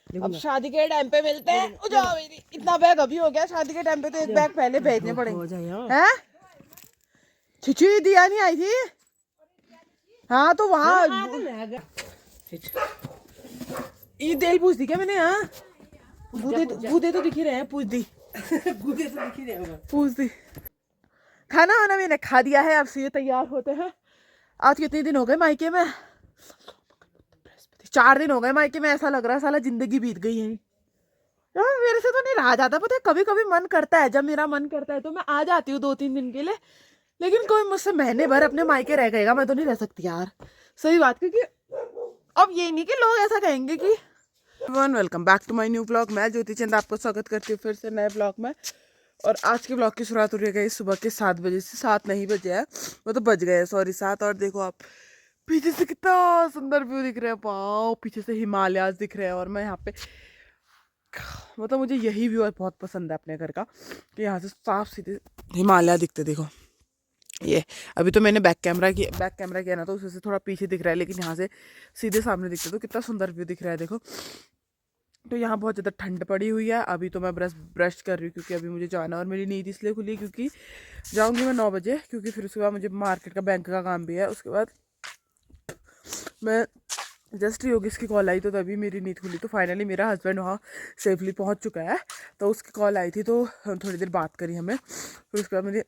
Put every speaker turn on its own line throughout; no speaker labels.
अब शादी के टाइम पे मिलते हैं। ओ जाओ मेरी, इतना बैग अभी हो गया, शादी के टाइम पे तो एक बैग पहले भेजने पड़ेंगे हैं। छिछी दिया नहीं आई थी। हाँ तो वहाँ ये तेल पूछ दी क्या मैंने। हाँ बूदे तो दिख ही रहे हैं, पूछ दी पूछ दी। खाना वाना मैंने खा दिया है, अब से तैयार होते हैं। आज कितने दिन हो गए मायके में, 4 दिन हो गए मायके में। ऐसा लग रहा है साला जिंदगी बीत गई है यार। मेरे से तो नहीं रहा जाता, पता है कभी कभी मन करता है, जब मेरा मन करता है तो मैं आ जाती हूँ 2-3 दिन के लिए। लेकिन कोई मुझसे महीने भर अपने मायके रह गएगा, मैं तो नहीं रह सकती यार। सही बात, क्योंकि अब ये नहीं कि लोग ऐसा कहेंगे कि welcome back to my new blog. मैं ज्योति चंद आपको स्वागत करती हूँ फिर से नए ब्लॉग में। और आज के ब्लॉग की शुरुआत हो रही है सुबह के 7 बजे से। 7 नहीं बजे है, वो तो बज गए, सॉरी 7। और देखो आप पीछे से कितना सुंदर व्यू दिख रहा है, वाओ। पीछे से हिमालयाज दिख रहे हैं और मैं यहाँ पे, मतलब मुझे यही व्यू बहुत पसंद है अपने घर का, कि यहाँ से साफ सीधे हिमालय दिखते। देखो ये अभी तो मैंने बैक कैमरा किया ना, तो उससे थोड़ा पीछे दिख रहा है, लेकिन यहाँ से सीधे सामने दिखते तो कितना सुंदर व्यू दिख रहा है। देखो तो यहाँ बहुत ज़्यादा ठंड पड़ी हुई है। अभी तो मैं ब्रश कर रही हूँ, क्योंकि अभी मुझे जाना, और मेरी नींद इसलिए खुली क्योंकि जाऊँगी मैं 9 बजे, क्योंकि फिर उसके बाद मुझे मार्केट का बैंक का काम भी है। उसके बाद मैं जस्ट योगेश की कॉल आई तो तभी मेरी नींद खुली। तो फाइनली मेरा हस्बैंड वहाँ सेफली पहुँच चुका है, तो उसकी कॉल आई थी, तो थोड़ी देर बात करी हमें। फिर उसके बाद मेरी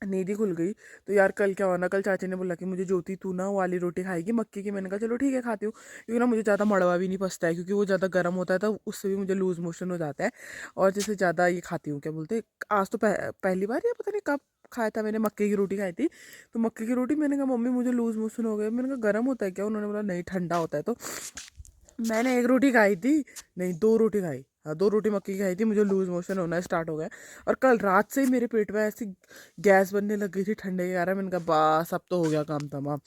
नींद ही खुल गई। तो यार कल क्या हुआ ना, कल चाची ने बोला कि मुझे ज्योति तू ना वाली रोटी खाएगी मक्की की। मैंने कहा चलो ठीक है खाती हूँ, क्योंकि ना मुझे ज़्यादा मड़वा भी नहीं पसता है, क्योंकि वो ज़्यादा गर्म होता है तो उससे भी मुझे लूज़ मोशन हो जाता है। और जैसे ज़्यादा ये खाती हूँ, क्या बोलते, आज तो पहली बार या पता नहीं कब खाया था मैंने, मक्के की रोटी खाई थी। तो मक्के की रोटी मैंने कहा मम्मी मुझे लूज़ मोशन हो गया। मैंने कहा गर्म होता है क्या? उन्होंने बोला नहीं ठंडा होता है। तो मैंने 1 रोटी खाई थी, नहीं 2 रोटी खाई, हाँ 2 रोटी मक्की की खाई थी, मुझे लूज़ मोशन होना स्टार्ट हो गया। और कल रात से ही मेरे पेट में ऐसी गैस बनने लग गई थी ठंडे के कारण। मैंने कहा बस अब तो हो गया काम तमाम।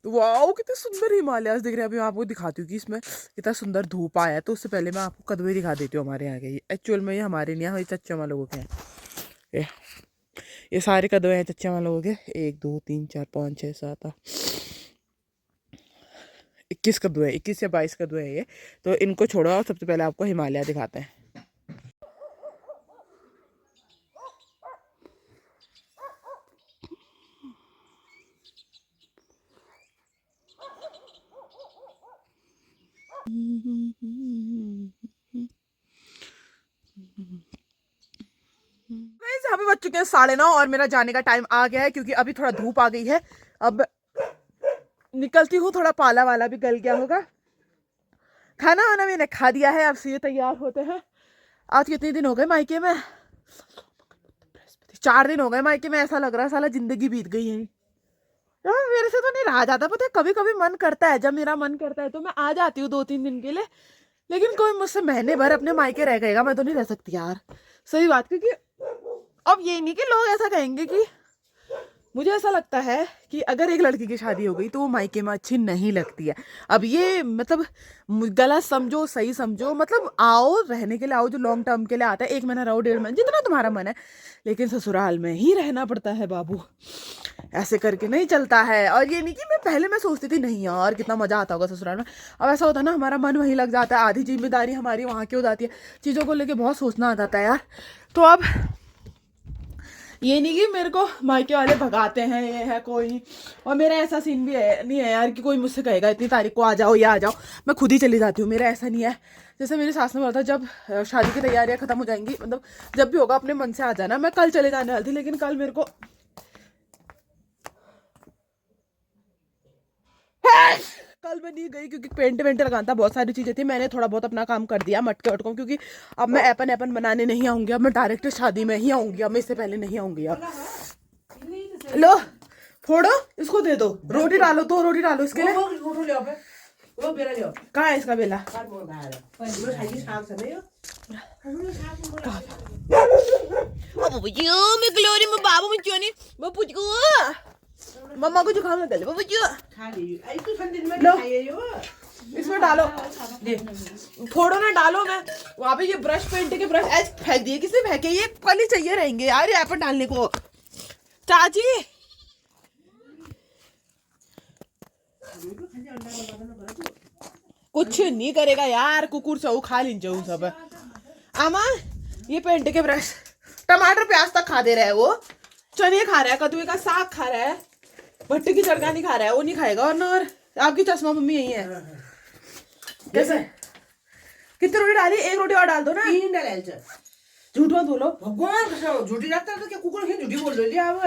तो वाओ कितने सुंदर हिमालयास दिख रहे हैं। अभी मैं आपको दिखाती हूँ कि इसमें कितना सुंदर धूप आया है। तो उससे पहले मैं आपको कदवे दिखा देती हूँ हमारे यहाँ के। एक्चुअल में ये हमारे नहीं, ये चच्चा माँ लोगों के हैं। ये सारे कदवे हैं चच्चा माँ लोगों के। 1 2 3 4 5 6 7 8 21 कद्दू है, 21 या 22 कद्दू है ये। तो इनको छोड़ो और सबसे पहले आपको हिमालय दिखाते हैं। यहाँ पे बज चुके हैं 9:30 और मेरा जाने का टाइम आ गया है, क्योंकि अभी थोड़ा धूप आ गई है। अब निकलती हूँ, थोड़ा पाला वाला भी गल गया होगा। खाना वाना मैंने खा दिया है, अब से तैयार होते हैं। आज कितने दिन हो गए मायके में, 4 दिन हो गए मायके में। ऐसा लग रहा है साला जिंदगी बीत गई है यार। मेरे से तो नहीं रहा जाता, पता है कभी कभी मन करता है, जब मेरा मन करता है तो मैं आ जाती हूँ 2-3 दिन के लिए। लेकिन कोई मुझसे महीने भर अपने मायके रह गएगा, मैं तो नहीं रह सकती यार। सही बात, क्योंकि अब ये नहीं कि लोग ऐसा कहेंगे कि, मुझे ऐसा लगता है कि अगर एक लड़की की शादी हो गई तो वो मायके में अच्छी नहीं लगती है। अब ये मतलब गलत समझो सही समझो, मतलब आओ रहने के लिए आओ, जो लॉन्ग टर्म के लिए आता है, 1 महीना रहो 1.5 महीना जितना तुम्हारा मन है, लेकिन ससुराल में ही रहना पड़ता है बाबू। ऐसे करके नहीं चलता है। और ये नहीं कि मैं सोचती थी नहीं यार कितना मजा आता होगा ससुराल में। अब ऐसा होता है ना, हमारा मन वहीं लग जाता है, आधी जिम्मेदारी हमारी वहाँ की हो जाती है, चीज़ों को लेके बहुत सोचना आ जाता है यार। तो अब ये नहीं कि मेरे को मायके वाले भगाते हैं, ये है कोई नहीं। और मेरा ऐसा सीन भी है नहीं है यार कि कोई मुझसे कहेगा इतनी तारीख को आ जाओ या आ जाओ, मैं खुद ही चली जाती हूँ। मेरा ऐसा नहीं है। जैसे मेरी सास ने बोला था जब शादी की तैयारियां खत्म हो जाएंगी, मतलब जब भी होगा अपने मन से आ जाना। मैं कल चले जाने वाली थी, लेकिन कल मेरे को कल मैं नहीं गई, क्योंकि पेंट लगाना था, बहुत सारी चीज़ें थी। मैंने थोड़ा बहुत अपना काम कर दिया मटके वटकों, क्योंकि अब मैं एपन बनाने नहीं आऊँगी। अब मैं डायरेक्ट शादी में ही आऊँगी, अब मैं इससे पहले नहीं आऊँगी। अब लो फोड़ो, इसको दे दो, रोटी डालो, 2 रोटी डालो इसके लिए। कहाँ है इसका बेला? मम्मा को जुकाम लगा ले बाबू जी, लो इसमें डालो, फोड़ो ना, डालो। मैं वहाँ पे ये ब्रश, पेंट के ब्रश ऐसे फेंक दिए, किसने फेंके? ये कल ही चाहिए रहेंगे यार यहाँ पर डालने को। चाची कुछ नहीं करेगा यार, कुकुर चऊ खा लीन चऊ सब। आमा ये पेंट के ब्रश, टमाटर प्याज तक खा दे रहा है वो, चने खा रहा है, कद्दू का साग खा रहा है, भट्टी की चरका नहीं खा रहा है, वो नहीं खाएगा। और आपकी चश्मा मम्मी यही है कैसे? कितनी रोटी डाली? एक रोटी और डाल दो ना।
3 डाल।
झूठ मत बोलो
भगवान कसम, झूठी डालता तो क्या कुकुर की झूठी बोल रही है अब?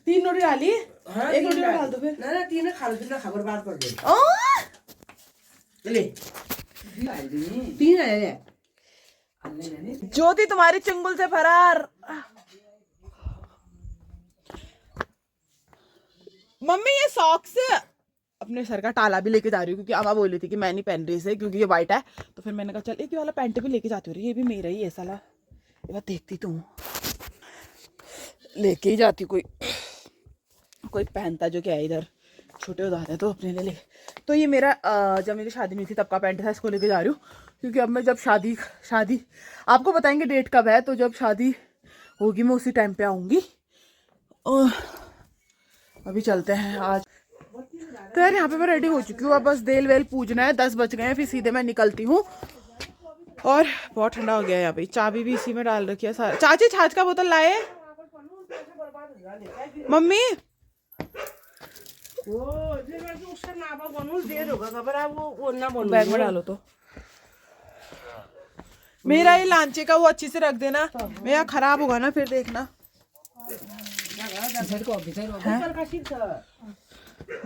3 रोटी डाली।
हाँ,
एक रोटी और डाल दो फिर।
ना 3 खा लो, ना खबर बात कर दे ले। 3 डाले।
ज्योति तुम्हारी चंगुल से फरार। मम्मी ये सॉक्स अपने सर का टाला भी लेके जा रही हूँ, क्योंकि अम्मा बोल रही थी कि मैं नहीं पहन रही इसे क्योंकि ये वाइट है। तो फिर मैंने कहा चल एक वाला पैंट भी लेके जाती हूँ, ये भी मेरा ही है साला। ये बात देखती तो हूँ, लेके ही जाती कोई पहनता जो क्या है इधर, छोटे हो जाते हैं तो अपने लिए ले। तो ये मेरा जब मेरी शादी नहीं थी तब का पैंट था, इसको लेके जा रही हूँ क्योंकि अब मैं जब शादी आपको बताएंगे डेट कब है, तो जब शादी होगी मैं उसी टाइम पे आऊँगी। अभी चलते हैं आज। तो यार यहाँ पे मैं रेडी हो चुकी हूँ, अब बस देल वेल पूजना है, 10 बज गए हैं, फिर सीधे मैं निकलती हूँ। और बहुत ठंडा हो गया है यहाँ पे, चाबी भी इसी में डाल रखी है सारा। चाची छाछ का बोतल लाए मम्मी।
उसका नापा बनूं देर होगा खबर है वो ना बोल।
बैग में डालो तो मेरा ये लांचे का वो अच्छे से रख देना, मेरा खराब होगा ना फिर देखना।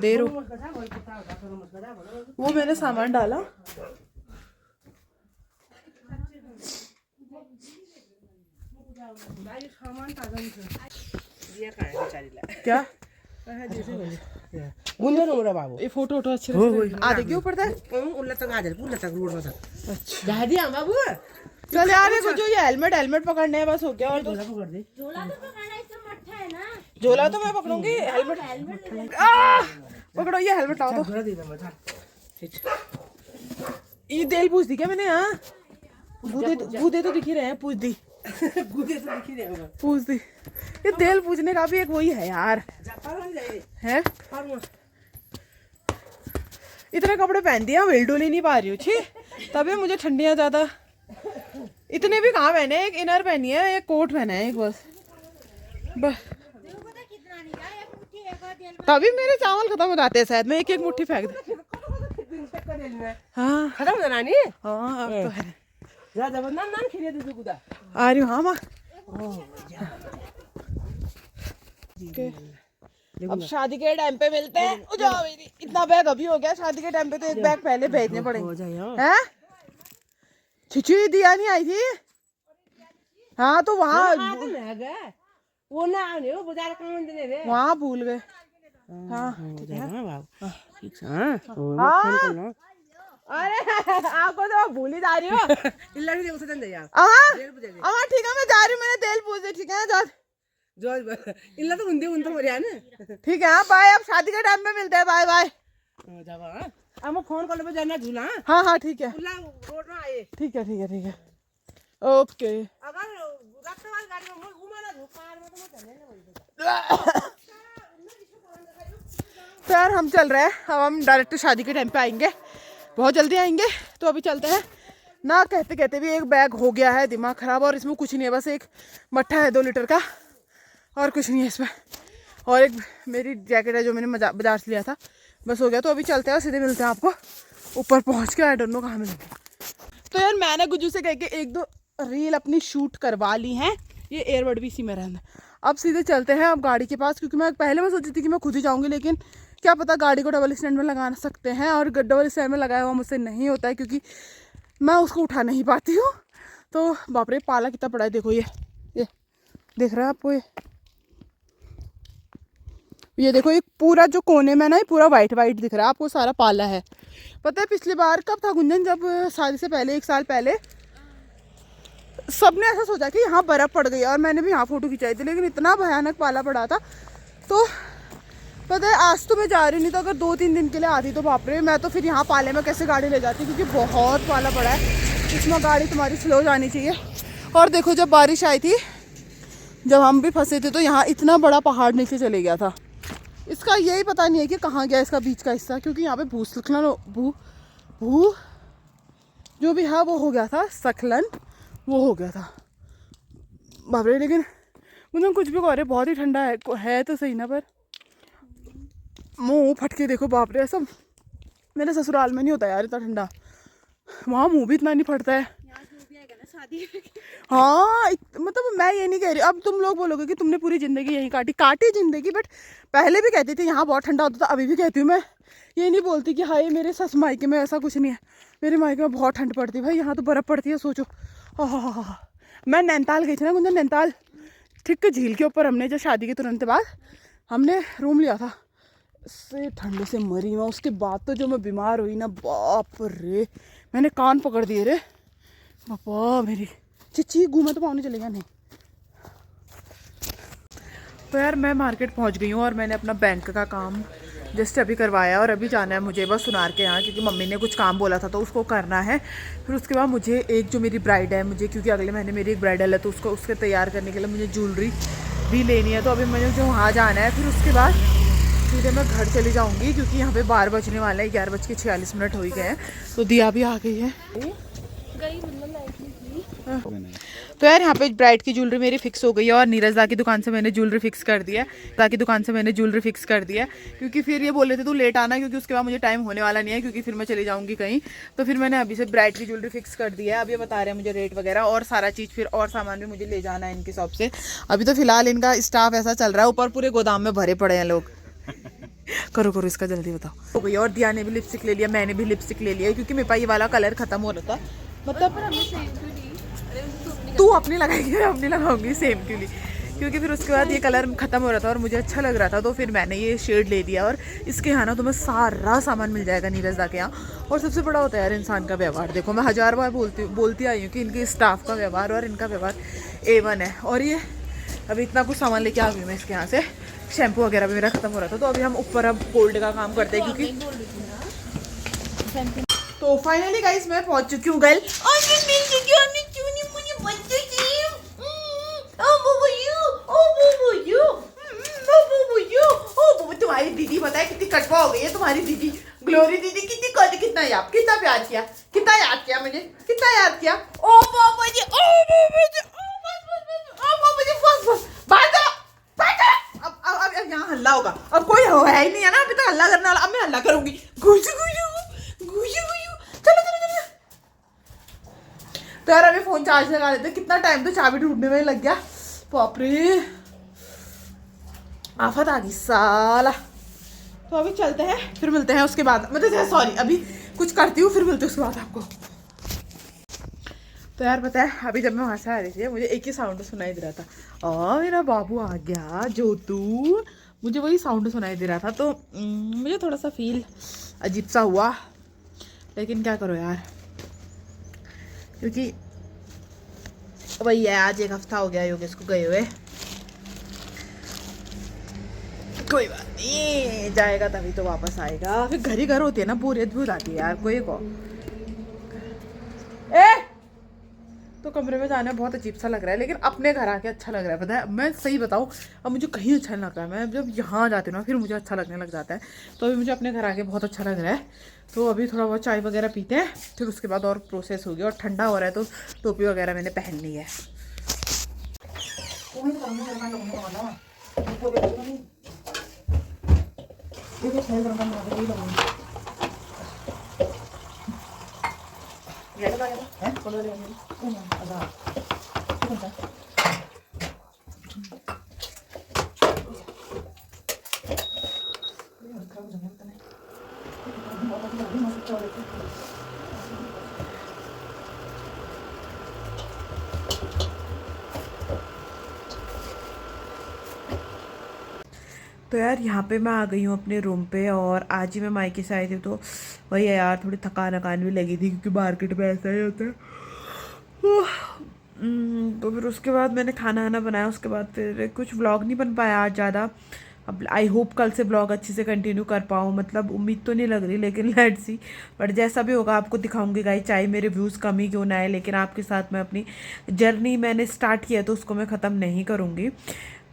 दे रो वो मैंने सामान डाला। क्या
बाबू
ये फोटो अच्छे आधे के ऊपर था
उल्ला तक आ जाए, उल्ला तक रोड में तक।
अच्छा
जा दिया बाबू।
चल यार ये जो ये हेलमेट पकड़ने है बस हो गया। और
झोला पकड़ दे।
झोला तो मैं पकड़ूंगी, हेलमेट पकड़ो, ये हेलमेट लाओ तो। ये तेल पूछ दी क्या मैंने? हाँ बूदे तो दिख ही रहे हैं, पूछ दी पूछ दी। ये तेल पूछने का भी एक वही है यार है। इतने कपड़े पहन दिया, वेल डोल ही नहीं पा रही हूँ, छी तभी मुझे ठंडियाँ ज्यादा। इतने भी कहाँ पहने, एक इनर पहनी है, एक कोट पहना है, एक बस तभी मेरे चावल खत्म हो जाते हैं शायद, मैं एक मुट्ठी फेंक दूं। हाँ
खत्म हो नानी।
हाँ अब तो है।
जा जबरदस्त नाम खिले दे तू कुदा
आ रही हूँ। हाँ माँ अब शादी के टाइम पे मिलते हैं। जाओ मेरी इतना बैग अभी हो गया, शादी के टाइम पे तो एक बैग पहले भेजने पड़ेंगे हैं। छिछी दिया नहीं आई थी। हाँ तो वहाँ
वो ना आने वो बाजार काम देने रे
वहाँ भूल गए। हाँ अरे आपको तो भूल ही जा रही हो।
इल्ला भी उसे दे यार।
हाँ ठीक है मैं जा रही हूँ, मैंने तेल पूछ दी। ठीक है जा
जो इल्ला तो उन्दे उन तो मरिया ना।
ठीक है हाँ बाय, अब शादी के टाइम में मिलते हैं। Bye bye.
जावा हम फोन कर ले जाना झूला।
हाँ हाँ ठीक है
रोड में आए।
ठीक है ठीक है ठीक है ओके।
अगर रात वाली गाड़ी में घुमाना कार में तो चलने नहीं।
तो यार हम चल रहे हैं, अब हम डायरेक्ट शादी के टाइम पे आएंगे, बहुत जल्दी आएंगे। तो अभी चलते हैं ना। कहते कहते भी एक बैग हो गया है, दिमाग खराब। और इसमें कुछ नहीं है, बस एक मट्ठा है 2 लीटर का और कुछ नहीं है इसमें। और एक मेरी जैकेट है जो मैंने बाजार से लिया था, बस हो गया। तो अभी चलते हैं, सीधे मिलते हैं आपको ऊपर पहुँच के। आई डोंट नो कहाँ मिलेंगे। तो यार मैंने गुज्जू से कह के 1-2 रील अपनी शूट करवा ली हैं। ये एयरबड भी इसी में रहना। अब सीधे चलते हैं अब गाड़ी के पास, क्योंकि मैं पहले मैं सोची थी कि मैं खुद ही जाऊँगी, लेकिन क्या पता गाड़ी को डबल स्टैंड में लगा सकते हैं, और डबल स्टैंड में लगाया हुआ मुझसे नहीं होता है क्योंकि मैं उसको उठा नहीं पाती हूँ। तो बाप रे पाला कितना पड़ा है, देखो ये देख रहा है आपको? ये देखो, एक पूरा जो कोने में ना ये पूरा वाइट वाइट दिख रहा है आपको, सारा पाला है। पता है पिछली बार कब था गुंजन, जब शादी से पहले 1 साल पहले सबने ऐसा सोचा कि यहाँ बर्फ़ पड़ गई, और मैंने भी यहाँ फ़ोटो खिंचाई थी, लेकिन इतना भयानक पाला पड़ा था। तो पता है आज तो मैं जा रही नहीं, तो अगर 2-3 दिन के लिए आती तो बाप रे मैं तो फिर यहाँ पाले में कैसे गाड़ी ले जाती, क्योंकि बहुत पाला पड़ा है। इसमें गाड़ी तुम्हारी स्लो जानी चाहिए। और देखो जब बारिश आई थी, जब हम भी फंसे थे, तो यहाँ इतना बड़ा पहाड़ नीचे चले गया था। इसका यही पता नहीं है कि कहाँ गया इसका बीच का हिस्सा, क्योंकि यहाँ पे भूस्खलन जो भी है वो हो गया था, स्खलन वो हो गया था बाप रे। लेकिन मतलब कुछ भी कह रहे, बहुत ही ठंडा है तो सही ना, पर मुँह फट के देखो बाप रे, ऐसा मेरे ससुराल में नहीं होता यार इतना ठंडा, वहाँ मुँह भी इतना नहीं फटता है। हाँ मतलब मैं ये नहीं कह रही, अब तुम लोग बोलोगे कि तुमने पूरी ज़िंदगी यहीं काटी ज़िंदगी, बट पहले भी कहती थी यहाँ बहुत ठंडा होता था, अभी भी कहती हूँ मैं। ये नहीं बोलती कि हाय मेरे सस मायके में ऐसा कुछ नहीं है, मेरे मायके में बहुत ठंड पड़ती है भाई, यहाँ तो बर्फ़ पड़ती है सोचो। हाँ, मैं नैनीताल गई थी ना गुंजन, नैनीताल ठीक झील के ऊपर, हमने जो शादी के तुरंत बाद हमने रूम लिया था, से ठंड से मरी मैं। उसके बाद तो जो मैं बीमार हुई ना बाप रे, मैंने कान पकड़ दिए रे पापा मेरी, चिच्ची घूमे तो पानी चलेगा नहीं। तो यार मैं मार्केट पहुंच गई हूँ और मैंने अपना बैंक का काम जस्ट अभी करवाया और अभी जाना है मुझे बस सुनार के यहाँ, क्योंकि मम्मी ने कुछ काम बोला था तो उसको करना है। फिर उसके बाद मुझे एक जो मेरी ब्राइड है, मुझे क्योंकि अगले महीने मेरी एक ब्राइडल है तो उसको उसके तैयार करने के लिए मुझे ज्वेलरी भी लेनी है, तो अभी मुझे जो वहाँ जाना है। फिर उसके बाद सीधे मैं घर चली जाऊँगी, क्योंकि यहाँ पे 12 बजने वाला है, 11:46 हो ही गए हैं। तो दिया भी आ गई है। तो यार यहाँ पे ब्राइड की ज्वेलरी मेरी फिक्स हो गई है और नीरज दा की दुकान से मैंने ज्वेलरी फिक्स कर दिया है, क्योंकि फिर ये बोले थे तू लेट आना, क्योंकि उसके बाद मुझे टाइम होने वाला नहीं है, क्योंकि फिर मैं चली जाऊंगी कहीं। तो फिर मैंने अभी से ब्राइड की ज्वेलरी फिक्स कर दिया है। अब ये बता रहे हैं मुझे रेट वगैरह और सारा चीज़, फिर और सामान भी मुझे ले जाना है इनकी शॉप से। अभी तो फिलहाल इनका स्टाफ ऐसा चल रहा है, ऊपर पूरे गोदाम में भरे पड़े हैं लोग। करो इसका जल्दी बताओ। हो गई। और दिया ने भी लिपस्टिक ले लिया, मैंने भी लिपस्टिक ले लिया, क्योंकि मेरे पास ये वाला कलर खत्म हो रहा था। मतलब तू अपनी लगाएगी, मैं अपनी लगाऊंगी सेम क्यों नहीं, क्योंकि फिर उसके बाद ये कलर खत्म हो रहा था और मुझे अच्छा लग रहा था, तो फिर मैंने ये शेड ले दिया। और इसके यहाँ ना तुम्हें सारा सामान मिल जाएगा नीरज दा के यहाँ। और सबसे बड़ा होता है यार इंसान का व्यवहार। देखो मैं 1000 बार बोलती आई हूँ कि इनके स्टाफ का व्यवहार और इनका व्यवहार A1 है। और ये अभी इतना कुछ सामान लेके आ गई मैं इसके यहाँ से, शैम्पू वगैरह भी मेरा खत्म हो रहा था। तो अभी हम ऊपर अब गोल्ड का काम करते हैं, क्योंकि तो फाइनली गाइस मैं पहुंच चुकी हूँ गर्ल। तुम्हारी दीदी पता है कितनी कटवा हो गई है, तुम्हारी दीदी ग्लोरी दीदी कितना याद किया मुझे, कितना याद किया। ओ पापा जी, ओ पापा जी, ओ पापा जी, बस अब यहाँ हल्ला होगा। अब कोई है ही नहीं है ना, अभी तक हल्ला करने वाला, अब मैं हल्ला करूंगी। चलो। तो यार अभी फोन चार्ज लगा लेते, कितना टाइम तो चाबी ढूंढने में लग गया, बाप रे आफत आ गई साला। तो अभी चलते हैं, फिर मिलते हैं उसके बाद, मतलब सॉरी अभी कुछ करती हूँ, फिर मिलते हैं उसके बाद आपको। तो यार पता है अभी जब मैं वहाँ से आ रही थी मुझे एक ही साउंड सुनाई दे रहा था, मेरा बाबू आ गया जोतू, मुझे वही साउंड सुनाई दे रहा था। तो मुझे थोड़ा सा फील अजीब सा हुआ, लेकिन क्या करो यार, क्योंकि वही है, आज 1 हफ्ता हो गया योगेश को गए हुए। कोई बात नहीं, जाएगा तभी तो वापस आएगा, फिर घर ही घर होती है ना, बोरियत भी हो जाती है यार कोई को। तो कमरे में जाना बहुत अजीब सा लग रहा है, लेकिन अपने घर आके अच्छा लग रहा है। पता है मैं सही बताऊँ, अब मुझे कहीं अच्छा नहीं लग रहा है, मैं जब यहाँ जाती हूँ ना फिर मुझे अच्छा लगने लग जाता है। तो अभी मुझे अपने घर आके बहुत अच्छा लग रहा है। तो अभी थोड़ा बहुत चाय वगैरह पीते हैं, फिर उसके बाद और प्रोसेस होगी। और ठंडा हो रहा है तो टोपी वगैरह मैंने पहन ली है। तो यार यहाँ पे मैं आ गई हूँ अपने रूम पे, और आज ही मैं मायके से आई थी, तो वही है यार थोड़ी थकान भी लगी थी, क्योंकि मार्केट में ऐसा ही होता है। तो फिर उसके बाद मैंने खाना बनाया, उसके बाद फिर कुछ व्लॉग नहीं बन पाया आज ज़्यादा। अब आई होप कल से ब्लॉग अच्छे से कंटिन्यू कर पाऊँ, मतलब उम्मीद तो नहीं लग रही, लेकिन लेट्स सी। बट जैसा भी होगा आपको दिखाऊंगी गाइस, चाहे मेरे व्यूज़ कम ही क्यों ना आए, लेकिन आपके साथ मैं अपनी जर्नी मैंने स्टार्ट किया तो उसको मैं ख़त्म नहीं करूँगी।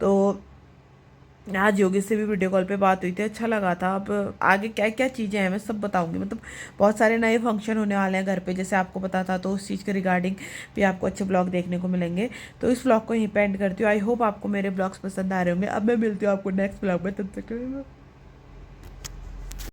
तो आज योगी से भी वीडियो कॉल पे बात हुई थी, अच्छा लगा था। अब आगे क्या क्या चीज़ें हैं मैं सब बताऊंगी, मतलब बहुत सारे नए फंक्शन होने वाले हैं घर पे, जैसे आपको पता था, तो उस चीज़ के रिगार्डिंग भी आपको अच्छे ब्लॉग देखने को मिलेंगे। तो इस ब्लॉग को यहीं पे एंड करती हूँ। आई होप आपको मेरे ब्लॉग्स पसंद आ रहे होंगे। अब मैं मिलती हूँ आपको नेक्स्ट ब्लॉग में, तब तक के लिए